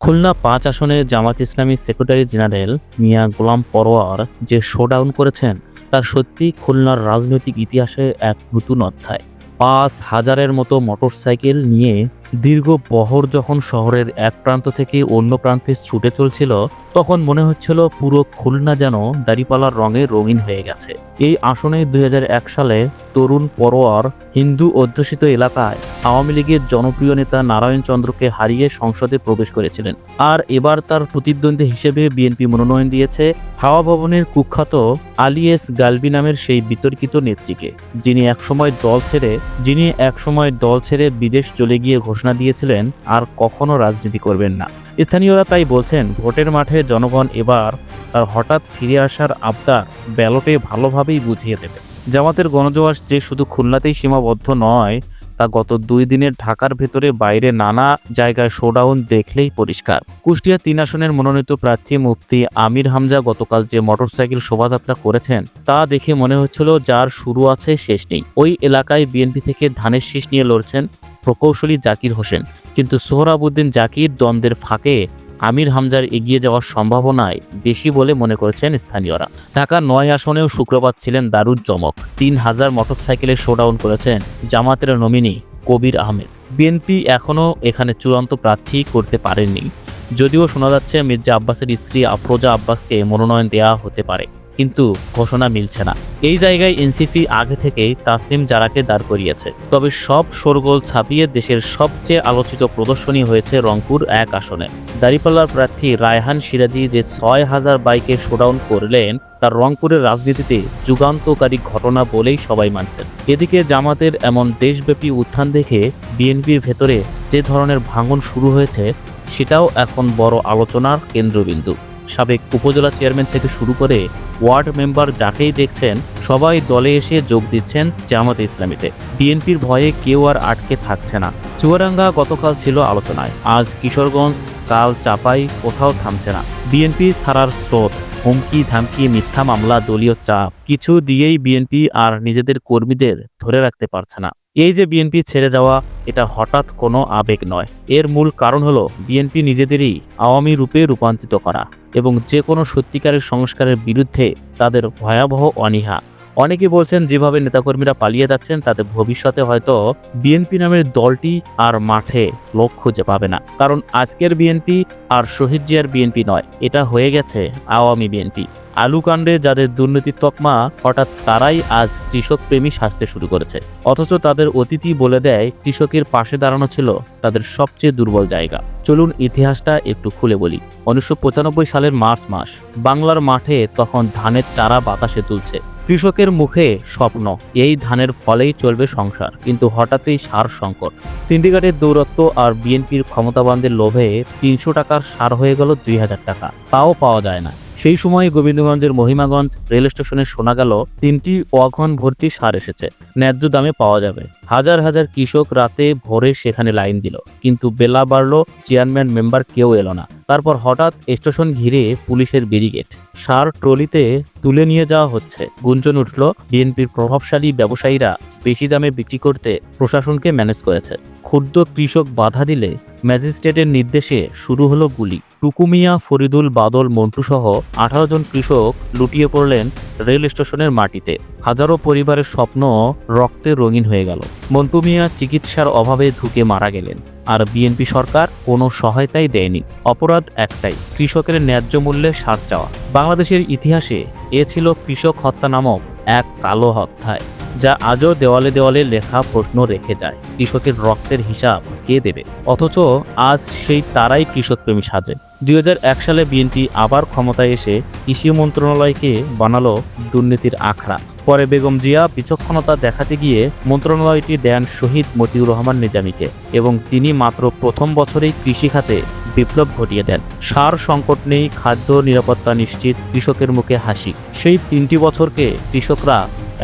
খুলনা ৫ আসনে জামায়াত ইসলামীর secretary general মিয়া গোলাম পরোয়ার যে শোডাউন করেছেন তা সত্যিই খুলনার রাজনৈতিক ইতিহাসে এক নতুন অধ্যায়। ৫,০০০-এর মতো মোটরসাইকেল নিয়ে দীর্ঘ বহর যখন শহরের এক প্রান্ত থেকে অন্য প্রান্তে ছুটে চলছিল, তখন মনে হচ্ছিল পুরো খুলনা যেন দাড়িপাল্লার রঙে রঙিন হয়ে গেছে। এই আসনে ২০০১ সালে তরুণ পরোয়ার হিন্দু অধ্যুষিত এলাকায় আওয়ামী লীগের জনপ্রিয় নেতা নারায়ণ চন্দ্রকে হারিয়ে সংসদে প্রবেশ করেছিলেন। আর এবার তার প্রতিদ্বন্দ্বী হিসেবে বিএনপি মনোনয়ন দিয়েছে হাওয়া ভবনের কুখ্যাত আলী এস গালবি নামের সেই বিতর্কিত নেত্রীকে, যিনি একসময় দল ছেড়ে বিদেশ চলে গিয়ে ঘোষণা দিয়েছিলেন আর কখনো রাজনীতি করবেন না। স্থানীয়রা তাই বলছেন, ভোটের মাঠে জনগণ এবার তার হঠাৎ ফিরে আসার আবদার ব্যালটে ভালোভাবেই বুঝিয়ে দেবে। জামাতের গণজোয়ার যে শুধু খুলনাতেই সীমাবদ্ধ নয়, তা গত ২ দিনের ঢাকার ভেতরে বাইরে নানা জায়গায় শোডাউন দেখলেই পরিষ্কার। কুষ্টিয়া ৩ আসনের মনোনীত প্রার্থী মুফতি আমির হামজা গতকাল যে মোটরসাইকেল শোভাযাত্রা করেছেন তা দেখে মনে হচ্ছিল যার শুরু আছে শেষ নেই। ওই এলাকায় বিএনপি থেকে ধানের শীষ নিয়ে লড়ছেন প্রকৌশলী জাকির হোসেন, কিন্তু সোহরাবুদ্দিন জাকির দ্বন্দ্বের ফাঁকে আমির হামজার এগিয়ে যাওয়ার সম্ভাবনায় বেশি বলে মনে করছেন স্থানীয়রা। ঢাকা ৯ আসনেও শুক্রবার ছিলেন দারুণ চমক। ৩,০০০ মোটরসাইকেলের শোডাউন করেছেন জামাতের নমিনি কবির আহমেদ। বিএনপি এখনও এখানে চূড়ান্ত প্রার্থী করতে পারেননি, যদিও শোনা যাচ্ছে মির্জা আব্বাসের স্ত্রী আফরোজা আব্বাসকে মনোনয়ন দেওয়া হতে পারে, কিন্তু ঘোষণা মিলছে না। এই জায়গায় এনসিপি আগে থেকেই তাসনিম জারাকে দাঁড় করিয়েছে। তবে সব শোরগোল ছাপিয়ে দেশের সবচেয়ে আলোচিত প্রদর্শনী হয়েছে রংপুর ১ আসনে। দাঁড়িপাল্লার প্রার্থী রায়হান সিরাজি যে ৬,০০০ বাইকে শোডাউন করলেন, তার রংপুরের রাজনীতিতে যুগান্তকারী ঘটনা বলেই সবাই মানছেন। এদিকে জামাতের এমন দেশব্যাপী উত্থান দেখে বিএনপির ভেতরে যে ধরনের ভাঙন শুরু হয়েছে, সেটাও এখন বড় আলোচনার কেন্দ্রবিন্দু। সাবেক উপজেলা চেয়ারম্যান থেকে শুরু করে ওয়ার্ড মেম্বার যাকেই দেখছেন, সবাই দলে এসে যোগ দিচ্ছেন জামাতে ইসলামীতে। বিএনপির ভয়ে কেউ আর আটকে থাকছে না। চুয়াডাঙ্গা গতকাল ছিল আলোচনায়, আজ কিশোরগঞ্জ, কাল চাপাই, কোথাও থামছে না। বিএনপি ছাড়ার স্রোত, হুমকি ধামকি, মিথ্যা মামলা, দলীয় চাপ, কিছু দিয়েই বিএনপি আর নিজেদের কর্মীদের ধরে রাখতে পারছে না। এই যে বিএনপি ছেড়ে যাওয়া, এটা হঠাৎ কোনো আবেগ নয়। এর মূল কারণ হলো বিএনপি নিজেদেরই আওয়ামী রূপে রূপান্তরিত করা এবং যে কোনো সত্যিকারের সংস্কারের বিরুদ্ধে তাদের ভয়াবহ অনীহা। অনেকে বলছেন, যেভাবে নেতাকর্মীরা পালিয়ে যাচ্ছেন তাতে ভবিষ্যতে হয়তো বিএনপি নামের দলটি আর মাঠে লোক খুঁজে পাবে না। কারণ আজকের বিএনপি আর শহীদ জিয়ার বিএনপি নয়, এটা হয়ে গেছে আওয়ামী বিএনপি। আলুকাণ্ডে যাদের দুর্নীতির তকমা, হঠাৎ তারাই আজ কৃষক প্রেমী সাজতে শুরু করেছে। অথচ তাদের অতীতই বলে দেয় কৃষকের পাশে দাঁড়ানো ছিল তাদের সবচেয়ে দুর্বল জায়গা। চলুন ইতিহাসটা একটু খুলে বলি। ১৯৯৫ সালের মার্চ মাস, বাংলার মাঠে তখন ধানের চারা বাতাসে তুলছে। কৃষকের মুখে স্বপ্ন, এই ধানের ফলেই চলবে সংসার। কিন্তু হঠাৎই সার সংকট, সিন্ডিকেটের দৌরত্ব আর বিএনপির ক্ষমতাবানদের লোভে ৩০০ টাকার সার হয়ে গেল ২,০০০ টাকা, তাও পাওয়া যায় না। সেই সময় গোবিন্দগঞ্জের মহিমাগঞ্জ রেল স্টেশনে শোনা গেল ৩টি ওয়াগন ভর্তি সার এসেছে, ন্যায্য দামে পাওয়া যাবে। হাজার হাজার কৃষক রাতে ভোরে সেখানে লাইন দিল, কিন্তু বেলা বাড়লো, চেয়ারম্যান মেম্বার কেউ এলো না। তারপর হঠাৎ স্টেশন ঘিরে পুলিশের ব্যারিকেড, সার ট্রলিতে তুলে নিয়ে যাওয়া হচ্ছে। গুঞ্জন উঠল বিএনপির প্রভাবশালী ব্যবসায়ীরা বেশি দামে বিক্রি করতে প্রশাসনকে ম্যানেজ করেছে। ক্ষুব্ধ কৃষক বাধা দিলে ম্যাজিস্ট্রেটের নির্দেশে শুরু হলো গুলি। টুকুমিয়া, ফরিদুল, বাদল, মন্টু সহ ১৮ জন কৃষক লুটিয়ে পড়লেন রেল স্টেশনের মাটিতে। হাজারো পরিবারের স্বপ্ন রক্তে রঙিন হয়ে গেল। মন্টু মিয়া চিকিৎসার অভাবে ধুকে মারা গেলেন, আর বিএনপি সরকার কোনো সহায়তাই দেয়নি। অপরাধ একটাই, কৃষকের ন্যায্য মূল্যে সার চাওয়া। বাংলাদেশের ইতিহাসে এ ছিল কৃষক হত্যা নামক এক কালো অধ্যায়, যা আজও দেওয়ালে দেওয়ালে লেখা প্রশ্ন রেখে যায়। কৃষকের রক্তের হিসাব কে দেবে? অথচ আজ সেই তারাই কৃষকপ্রেমী সাজে। ২০০১ সালে বিএনপি আবার ক্ষমতায় এসে কৃষি মন্ত্রণালয়কে বানালো দুর্নীতির আখড়া। পরে বেগম জিয়া বিচক্ষণতা দেখাতে গিয়ে মন্ত্রণালয়টি দেন শহীদ মতিউর রহমান নিজামীকে, এবং তিনি মাত্র প্রথম বছরেই কৃষি খাতে বিপ্লব ঘটিয়ে দেন। সার সংকট নেই, খাদ্য নিরাপত্তা নিশ্চিত, কৃষকের মুখে হাসি। সেই ৩টি বছরকে কৃষকরা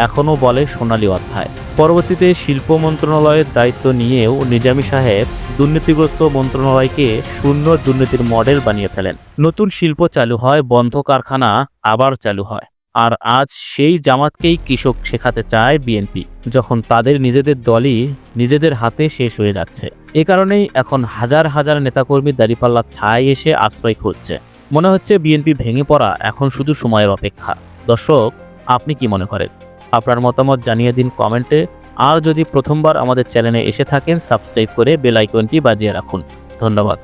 এখনও বলে সোনালী অধ্যায়। পরবর্তীতে শিল্প মন্ত্রণালয়ের দায়িত্ব নিয়েও নিজামী সাহেব দুর্নীতিগ্রস্ত মন্ত্রণালয়কে শূন্য দুর্নীতির মডেল বানিয়ে ফেলেন। নতুন শিল্প চালু হয়, বন্ধ কারখানা আবার চালু হয়। আর আজ সেই জামাতকেই কৃষক শেখাতে চায় বিএনপি, যখন তাদের নিজেদের দলই নিজেদের হাতে শেষ হয়ে যাচ্ছে। এ কারণেই এখন হাজার হাজার নেতাকর্মীর দাঁড়িপাল্লার ছায় এসে আশ্রয় খুঁজছে। মনে হচ্ছে বিএনপি ভেঙে পড়া এখন শুধু সময়ের অপেক্ষা। দর্শক, আপনি কি মনে করেন? আপনার মতামত জানিয়ে দিন কমেন্টে। আর যদি প্রথমবার আমাদের চ্যানেলে এসে থাকেন, সাবস্ক্রাইব করে বেল আইকনটি বাজিয়ে রাখুন। ধন্যবাদ।